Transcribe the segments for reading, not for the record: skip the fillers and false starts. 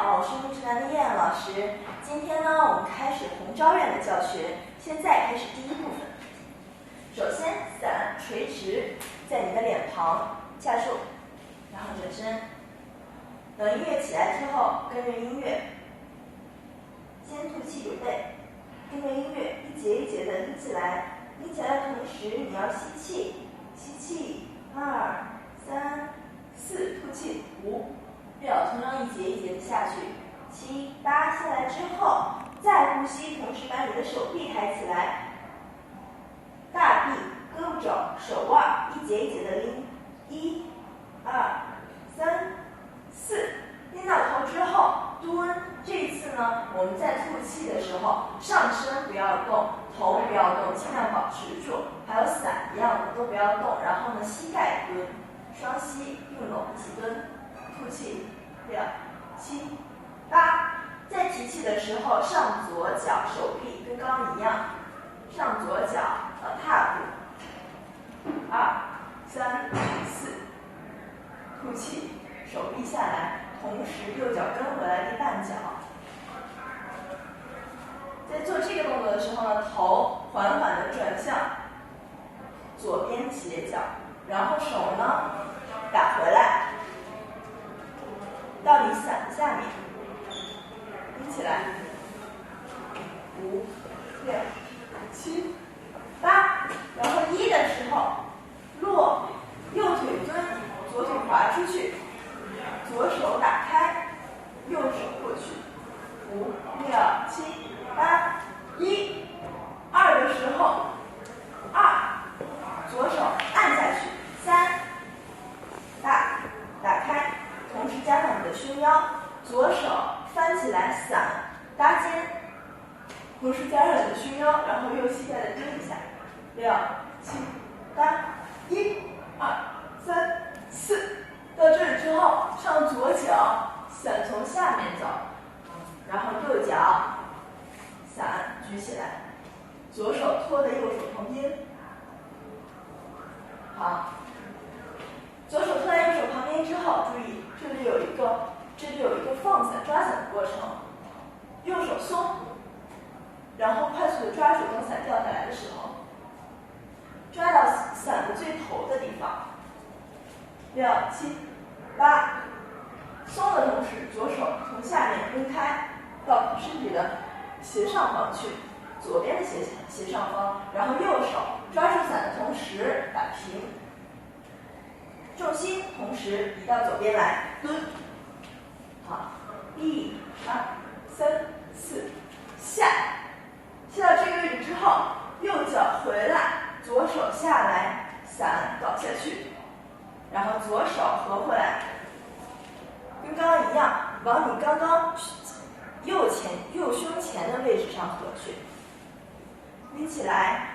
好，我是木之南的燕老师。今天呢，我们开始红昭院的教学。现在开始第一部分。首先，伞垂直在你的脸庞架住，然后转身。等音乐起来之后，跟着音乐，先吐气准备，跟着音乐一节一节的拎起来。拎起来的同时，你要吸气，吸气，2、3、4，吐气，5、6，同样一节一节的下去，7、8，下来之后再呼吸，同时把你的手臂抬起来，大臂、胳膊肘、手腕一节一节的拎，1、2、3、4，拎到头之后蹲。这一次呢，我们在吐气的时候，上身不要动，头不要动，尽量保持住，还有伞一样的都不要动。然后呢，膝盖蹲，双膝并拢一起蹲，吐气，6、7、8。在提气的时候，上左脚手臂跟刚刚一样，上左脚踏步，2、3、4，吐气，手臂下来，同时右脚跟回来立半脚。在做这个动作的时候呢，头缓缓地转向左边斜角，然后手呢打回来，到你伞的下面，拎起来，5、6、7、8，然后1的时候落，右腿蹲，左腿滑出去，左手打开，右手过去，5、6、7、8、1、2的时候，2，左手按下去，3，打开，同时加上你的胸腰，左手翻起来伞搭肩，同时加上你的胸腰，然后右膝盖再蹲一下，6、7、8、1、2、3、4，到这里之后，上左脚，伞从下面走，然后右脚伞举起来，左手托在右手旁边，好，左手托在右手旁边之后，注意这里有一个放伞抓伞的过程，右手松，然后快速的抓住，等伞掉下来的时候，抓到伞的最头的地方，6、7、8，松的同时，左手从下面分开到身体的斜上方去，左边的斜上方，然后右手抓住伞的同时打平，重心同时移到左边来蹲，好，1、2、3、4，下到这个位置之后，右脚回来，左手下来，伞倒下去，然后左手合回来，跟刚刚一样，往你刚刚右胸前的位置上合去，拎起来，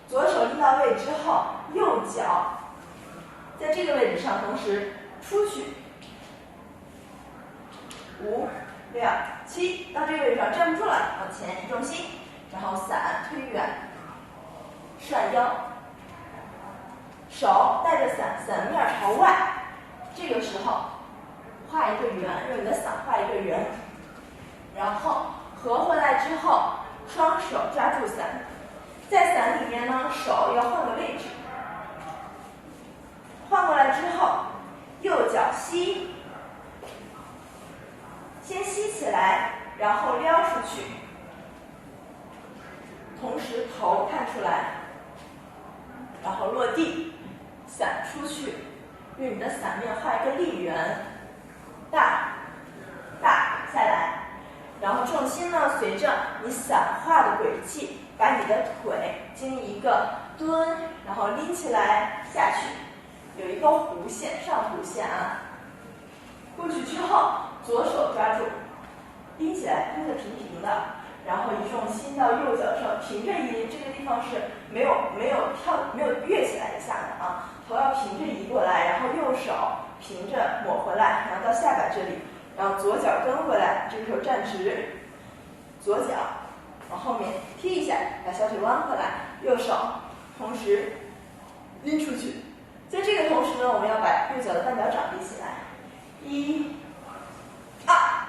左手拎到位之后，右脚在这个位置上同时出去，5、6、7，到这个位置上站不住了，往前移重心，然后伞推远，涮腰，手带着伞，伞面朝外，这个时候画一个圆，用你的伞画一个圆，然后合回来之后，双手抓住伞，在伞里面呢，手要换个位置，换过来之后，右脚吸，先吸起来，然后撩出去，同时头探出来，然后落地，伞出去，用你的伞面画一个立圆，大下来，然后重心呢随着你伞画的轨迹，把你的腿经一个蹲，然后拎起来下去，有一个弧线，上弧线啊，过去之后左手抓住，拎起来蹲得平平的，然后移重心到右脚上，平着移，这个地方是没有跃起来一下的啊，头要平着移过来，然后右手平着抹回来，然后到下巴这里，然后左脚跟回来，这个时候站直，左脚往后面踢一下，把小腿弯回来，右手同时拎出去。在这个同时呢，我们要把右脚的半脚掌立起来，1、2、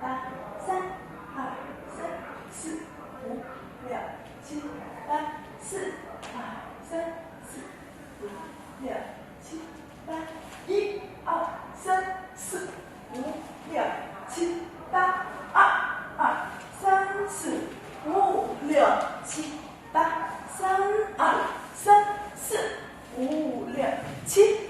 八，三二三四五六七八，四二三四五六七八，一二三四五六七八，二三四五六七八，三二三四五六七。